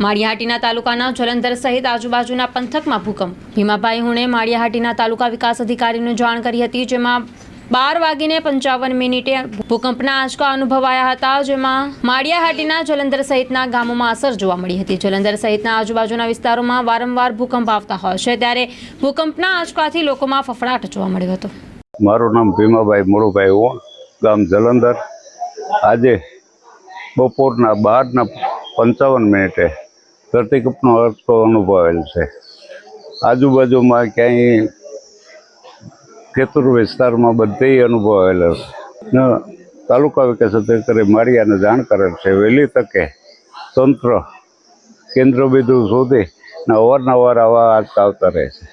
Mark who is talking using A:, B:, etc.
A: માળિયાહાટીના તાલુકાના જલંધર સહિત આજુબાજુના પંથકમાં ભૂકંપ। ભીમાભાઈ હુણે માળિયાહાટીના તાલુકા વિકાસ અધિકારીને જાણ કરી હતી, જેમાં 12:55 ભૂકંપના આંચકા અનુભવાયા હતા, જેમાં માળિયાહાટીના જલંધર સહિતના ગામોમાં અસર જોવા મળી હતી। જલંધર સહિતના આજુબાજુના વિસ્તારોમાં વારંવાર ભૂકંપ આવતા હોય છે, ત્યારે ભૂકંપના આંચકાથી લોકોમાં ફફડાટ જોવા મળ્યો હતો।
B: મારું નામ ભીમાભાઈ મોળુભાઈ, ગામ જલંધર। આજે બપોરના 12:55 ધરતીકંપનો આંચકો અનુભવાયેલ છે। આજુબાજુમાં ક્યાંય ખેતર વિસ્તારમાં બધે અનુભવાયેલો છે। તાલુકા વિકાસ અધિકારી માળિયાને જાણ કરેલ છે। વહેલી તકે તંત્ર કેન્દ્ર બિંદુ શોધી અવારનવાર આવા આંચકા આવતા રહે છે।